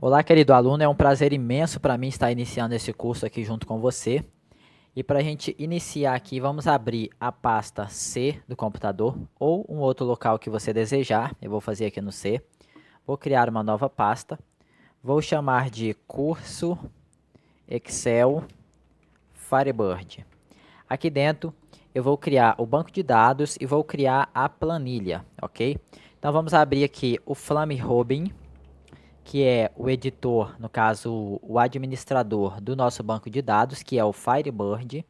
Olá, querido aluno, é um prazer imenso para mim estar iniciando esse curso aqui junto com você. E para a gente iniciar aqui, vamos abrir a pasta C do computador ou um outro local que você desejar. Eu vou fazer aqui no C. Vou criar uma nova pasta. Vou chamar de curso Excel Firebird. Aqui dentro eu vou criar o banco de dados e vou criar a planilha, ok? Então vamos abrir aqui o Flame Robin, que é o editor, no caso, o administrador do nosso banco de dados, que é o Firebird.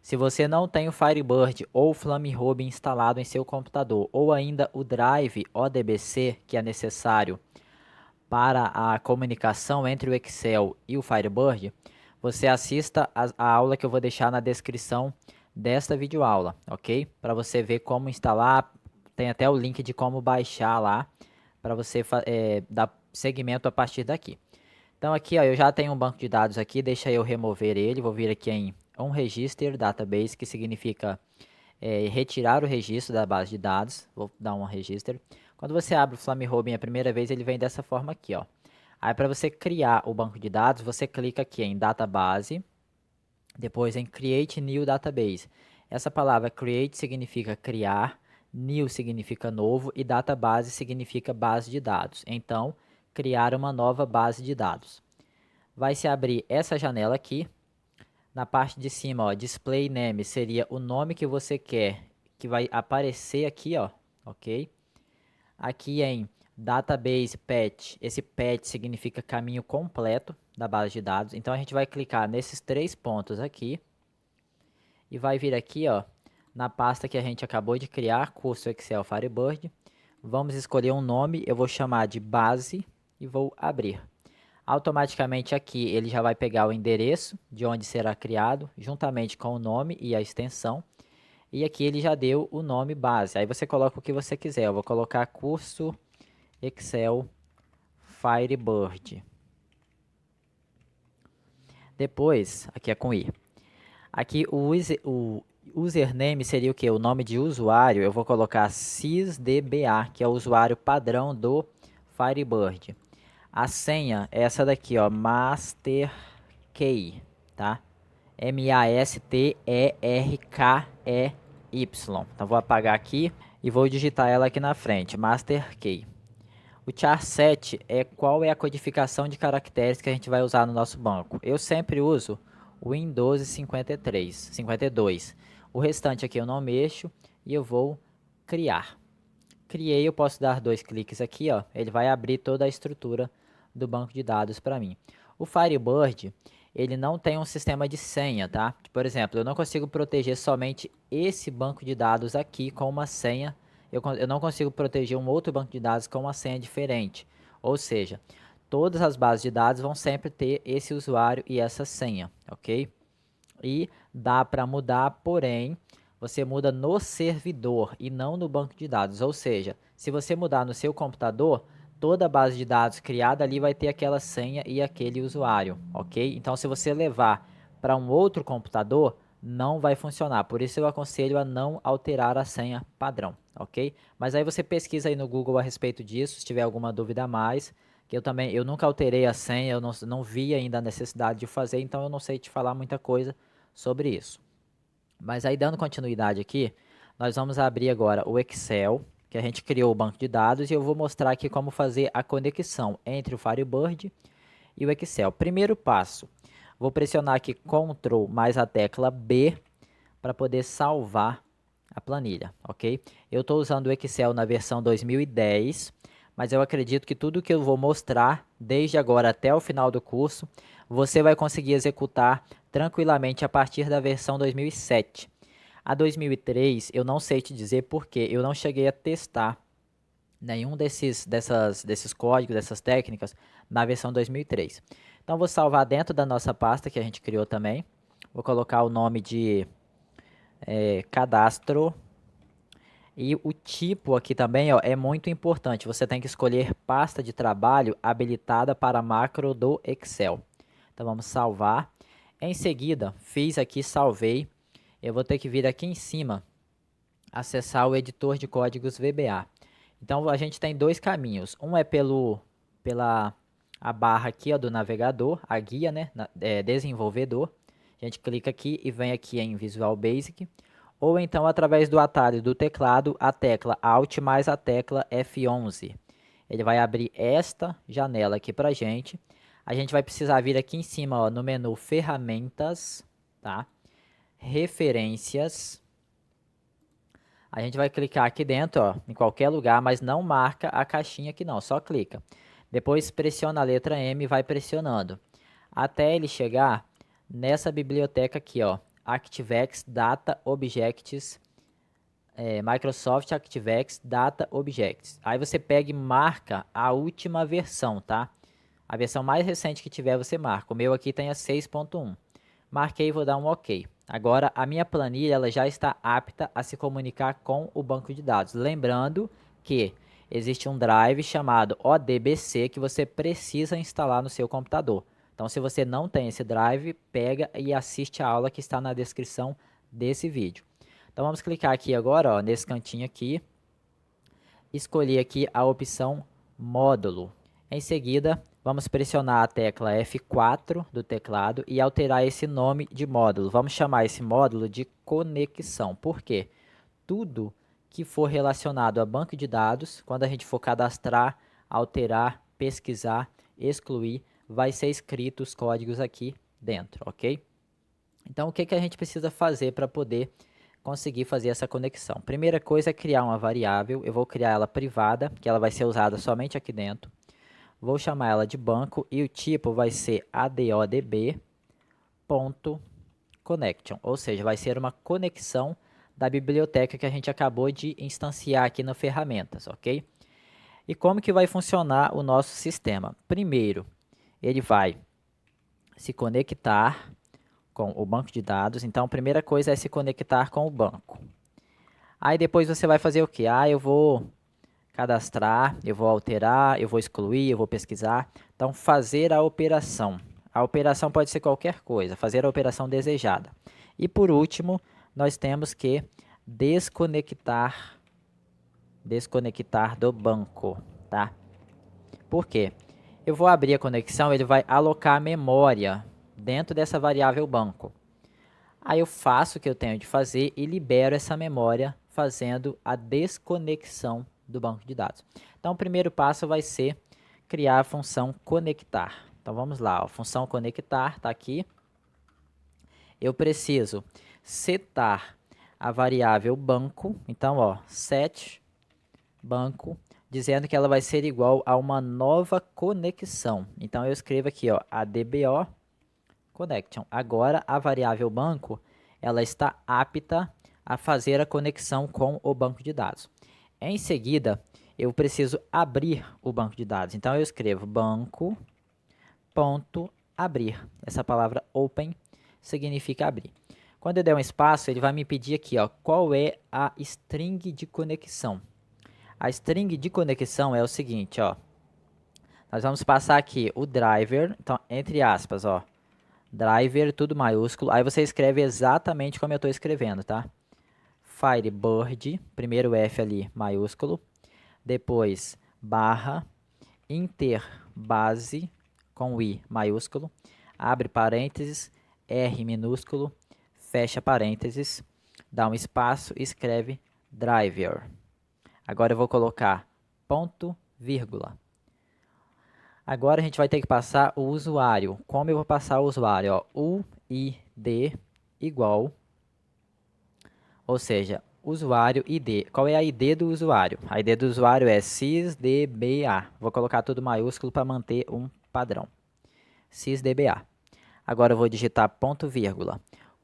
Se você não tem o Firebird ou o Flamehub instalado em seu computador, ou ainda o Drive ODBC, que é necessário para a comunicação entre o Excel e o Firebird, você assista a aula que eu vou deixar na descrição desta videoaula, ok? Para você ver como instalar, tem até o link de como baixar lá, para você dar seguimento a partir daqui. Então aqui ó, eu já tenho um banco de dados aqui, deixa eu remover ele, vou vir aqui em onRegister Database, que significa retirar o registro da base de dados, vou dar um register. Quando você abre o Flamehub a primeira vez, ele vem dessa forma aqui, ó. Aí para você criar o banco de dados, você clica aqui em Database, depois em Create New Database. Essa palavra Create significa criar, New significa novo e Database significa base de dados. Então, criar uma nova base de dados. Vai se abrir essa janela aqui. Na parte de cima, ó, Display Name seria o nome que você quer que vai aparecer aqui, ó, ok? Aqui em Database Path, esse path significa caminho completo da base de dados. Então a gente vai clicar nesses três pontos aqui e vai vir aqui, ó, na pasta que a gente acabou de criar, curso Excel Firebird. Vamos escolher um nome, eu vou chamar de base e vou abrir. Automaticamente aqui ele já vai pegar o endereço de onde será criado, juntamente com o nome e a extensão. E aqui ele já deu o nome base. Aí você coloca o que você quiser. Eu vou colocar curso Excel Firebird. Depois, aqui é com I. Aqui o username seria o que? O nome de usuário. Eu vou colocar sysdba, que é o usuário padrão do Firebird. A senha é essa daqui, ó, MasterKey, tá? MasterKey. Então vou apagar aqui e vou digitar ela aqui na frente, MasterKey. O char7 é qual é a codificação de caracteres que a gente vai usar no nosso banco. Eu sempre uso o Windows 52. O restante aqui eu não mexo e eu vou criar. Criei, eu posso dar dois cliques aqui, ó, ele vai abrir toda a estrutura do banco de dados para mim. O Firebird, ele não tem um sistema de senha, tá? Por exemplo, eu não consigo proteger somente esse banco de dados aqui com uma senha. Eu não consigo proteger um outro banco de dados com uma senha diferente. Ou seja, todas as bases de dados vão sempre ter esse usuário e essa senha, ok? E dá para mudar, porém, você muda no servidor e não no banco de dados. Ou seja, se você mudar no seu computador, toda a base de dados criada ali vai ter aquela senha e aquele usuário, ok? Então, se você levar para um outro computador, não vai funcionar. Por isso, eu aconselho a não alterar a senha padrão, ok? Mas aí você pesquisa aí no Google a respeito disso, se tiver alguma dúvida a mais. Que eu nunca alterei a senha, eu não vi ainda a necessidade de fazer, então eu não sei te falar muita coisa sobre isso. Mas aí, dando continuidade aqui, nós vamos abrir agora o Excel, que a gente criou o banco de dados, e eu vou mostrar aqui como fazer a conexão entre o Firebird e o Excel. Primeiro passo, vou pressionar aqui Ctrl mais a tecla B para poder salvar a planilha, ok? Eu estou usando o Excel na versão 2010, mas eu acredito que tudo que eu vou mostrar, desde agora até o final do curso, você vai conseguir executar tranquilamente a partir da versão 2007. A 2003, eu não sei te dizer porque eu não cheguei a testar nenhum desses códigos, dessas técnicas, na versão 2003. Então, vou salvar dentro da nossa pasta que a gente criou também. Vou colocar o nome de cadastro. E o tipo aqui também, ó, é muito importante. Você tem que escolher pasta de trabalho habilitada para macro do Excel. Então vamos salvar. Em seguida, fiz aqui, salvei. Eu vou ter que vir aqui em cima, acessar o editor de códigos VBA. Então a gente tem dois caminhos. Um é pela a barra aqui, ó, do navegador, a guia, né, desenvolvedor. A gente clica aqui e vem aqui em Visual Basic, ou então através do atalho do teclado, a tecla Alt mais a tecla F11. Ele vai abrir esta janela aqui pra gente. A gente vai precisar vir aqui em cima, ó, no menu Ferramentas, tá? Referências. A gente vai clicar aqui dentro, ó, em qualquer lugar, mas não marca a caixinha aqui não, só clica. Depois pressiona a letra M e vai pressionando, até ele chegar nessa biblioteca aqui, ó, ActiveX Data Objects, Microsoft ActiveX Data Objects. Aí você pega e marca a última versão, tá? A versão mais recente que tiver você marca. O meu aqui tem a 6.1. Marquei e vou dar um OK. Agora a minha planilha ela já está apta a se comunicar com o banco de dados. Lembrando que existe um drive chamado ODBC que você precisa instalar no seu computador. Então se você não tem esse drive, pega e assiste a aula que está na descrição desse vídeo. Então vamos clicar aqui agora, ó, nesse cantinho aqui, escolher aqui a opção módulo. Em seguida, vamos pressionar a tecla F4 do teclado e alterar esse nome de módulo. Vamos chamar esse módulo de conexão. Por quê? Tudo que for relacionado a banco de dados, quando a gente for cadastrar, alterar, pesquisar, excluir, vai ser escrito os códigos aqui dentro, ok? Então, o que a gente precisa fazer para poder conseguir fazer essa conexão? Primeira coisa é criar uma variável. Eu vou criar ela privada, que ela vai ser usada somente aqui dentro. Vou chamar ela de banco e o tipo vai ser adodb.connection, ou seja, vai ser uma conexão da biblioteca que a gente acabou de instanciar aqui no ferramentas, ok? E como que vai funcionar o nosso sistema? Primeiro, ele vai se conectar com o banco de dados. Então, a primeira coisa é se conectar com o banco. Aí depois você vai fazer o que? Eu vou cadastrar, eu vou alterar, eu vou excluir, eu vou pesquisar. Então, fazer a operação. A operação pode ser qualquer coisa, fazer a operação desejada. E por último, nós temos que desconectar do banco, tá? Por quê? Eu vou abrir a conexão, ele vai alocar a memória dentro dessa variável banco. Aí eu faço o que eu tenho de fazer e libero essa memória fazendo a desconexão do banco de dados. Então, o primeiro passo vai ser criar a função conectar. Então, vamos lá, a função conectar está aqui. Eu preciso setar a variável banco. Então, ó, set banco, dizendo que ela vai ser igual a uma nova conexão. Então, eu escrevo aqui, ó, adbo connection. Agora, a variável banco, ela está apta a fazer a conexão com o banco de dados. Em seguida, eu preciso abrir o banco de dados. Então, eu escrevo banco.abrir. Essa palavra open significa abrir. Quando eu der um espaço, ele vai me pedir aqui, ó, qual é a string de conexão. A string de conexão é o seguinte, ó. Nós vamos passar aqui o driver, então, entre aspas, ó. Driver, tudo maiúsculo. Aí você escreve exatamente como eu estou escrevendo, tá? Firebird, primeiro F ali, maiúsculo. Depois, barra, interbase, com I, maiúsculo. Abre parênteses, R minúsculo, fecha parênteses. Dá um espaço e escreve driver. Agora eu vou colocar ponto, vírgula. Agora a gente vai ter que passar o usuário. Como eu vou passar o usuário? Ó, UID igual, ou seja, usuário ID. Qual é a ID do usuário? A ID do usuário é sysdba. Vou colocar tudo maiúsculo para manter um padrão. Sysdba. Agora eu vou digitar ponto, vírgula.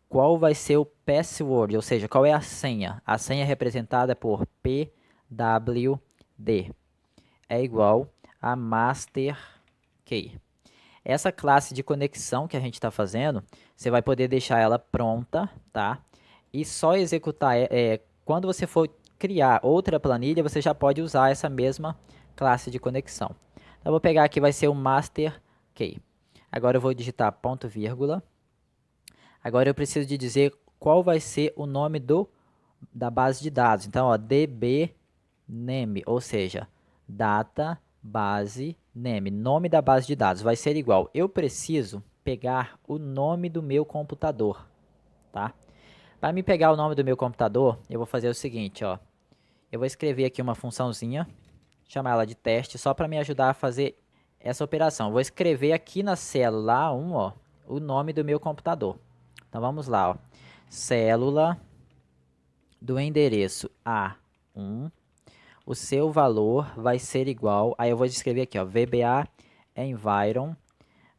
Qual vai ser o password? Ou seja, qual é a senha? A senha é representada por PWD. É igual a master key. Essa classe de conexão que a gente está fazendo, você vai poder deixar ela pronta, tá? E só executar, quando você for criar outra planilha, você já pode usar essa mesma classe de conexão. Então, eu vou pegar aqui, vai ser o master key. Agora eu vou digitar ponto, vírgula. Agora eu preciso de dizer qual vai ser o nome da base de dados. Então, ó, dbname, ou seja, data base name, nome da base de dados, vai ser igual. Eu preciso pegar o nome do meu computador, tá? Para me pegar o nome do meu computador, eu vou fazer o seguinte, ó. Eu vou escrever aqui uma funçãozinha, chamar ela de teste, só para me ajudar a fazer essa operação. Eu vou escrever aqui na célula A1, ó, o nome do meu computador. Então vamos lá, ó. Célula do endereço A1, o seu valor vai ser igual, aí eu vou escrever aqui, ó, VBA environ,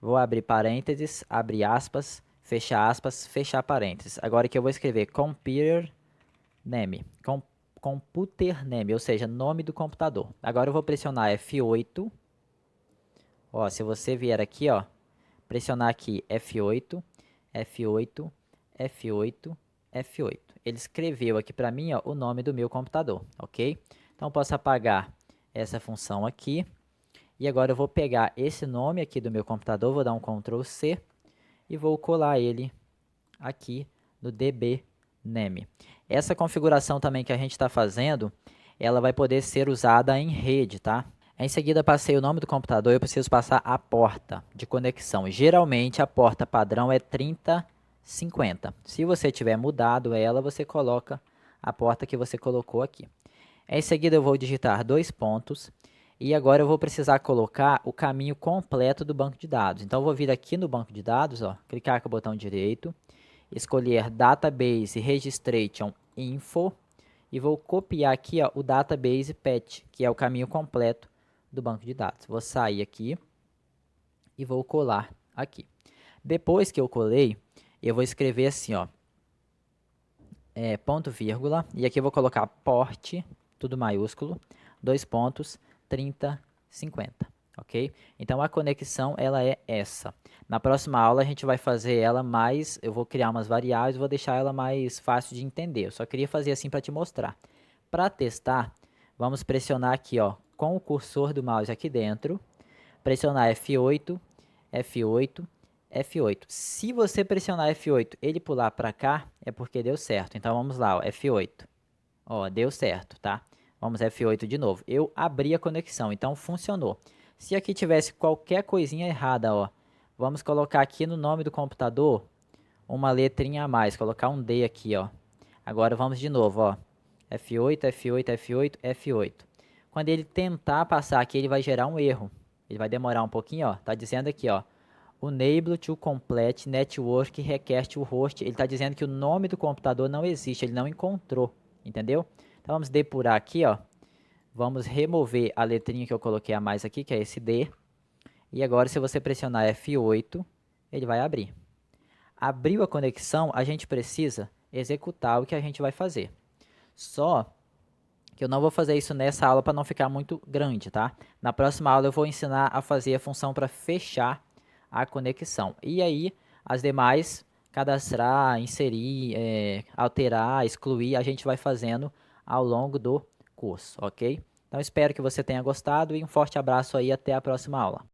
vou abrir parênteses, abrir aspas, fechar parênteses. Agora que eu vou escrever computer name, computer name, ou seja, nome do computador. Agora eu vou pressionar F8, ó, se você vier aqui, ó, pressionar aqui F8, F8, F8, F8. Ele escreveu aqui para mim, ó, o nome do meu computador, ok? Então, posso apagar essa função aqui. E agora eu vou pegar esse nome aqui do meu computador, vou dar um Ctrl C e vou colar ele aqui no DB name. Essa configuração também que a gente está fazendo, ela vai poder ser usada em rede, tá? Em seguida, passei o nome do computador, eu preciso passar a porta de conexão. Geralmente, a porta padrão é 3050. Se você tiver mudado ela, você coloca a porta que você colocou aqui. Em seguida, eu vou digitar 2 pontos. E agora eu vou precisar colocar o caminho completo do banco de dados. Então, eu vou vir aqui no banco de dados, ó, clicar com o botão direito, escolher Database Registration Info e vou copiar aqui, ó, o Database Path, que é o caminho completo do banco de dados. Vou sair aqui e vou colar aqui. Depois que eu colei, eu vou escrever assim, ó, ponto vírgula, e aqui eu vou colocar port, tudo maiúsculo, 2 pontos, 3050, ok? Então a conexão ela é essa. Na próxima aula a gente vai fazer ela mais, eu vou criar umas variáveis, vou deixar ela mais fácil de entender. Eu só queria fazer assim para te mostrar. Para testar, vamos pressionar aqui, ó, com o cursor do mouse aqui dentro, pressionar F8, F8, F8. Se você pressionar F8 ele pular para cá, é porque deu certo. Então vamos lá, ó, F8. Ó, deu certo, tá? Vamos F8 de novo. Eu abri a conexão, então funcionou. Se aqui tivesse qualquer coisinha errada, ó, vamos colocar aqui no nome do computador uma letrinha a mais, colocar um D aqui, ó. Agora vamos de novo, ó. F8, F8, F8, F8. Quando ele tentar passar aqui, ele vai gerar um erro. Ele vai demorar um pouquinho, ó. Tá dizendo aqui, ó. Unable to complete network request o host. Ele está dizendo que o nome do computador não existe, ele não encontrou, entendeu? Então vamos depurar aqui, ó. Vamos remover a letrinha que eu coloquei a mais aqui, que é esse D. E agora, se você pressionar F8, ele vai abrir. Abriu a conexão, a gente precisa executar o que a gente vai fazer. Só que eu não vou fazer isso nessa aula para não ficar muito grande, tá? Na próxima aula eu vou ensinar a fazer a função para fechar a conexão. E aí, as demais, cadastrar, inserir, alterar, excluir, a gente vai fazendo ao longo do curso, ok? Então, espero que você tenha gostado e um forte abraço aí, até a próxima aula.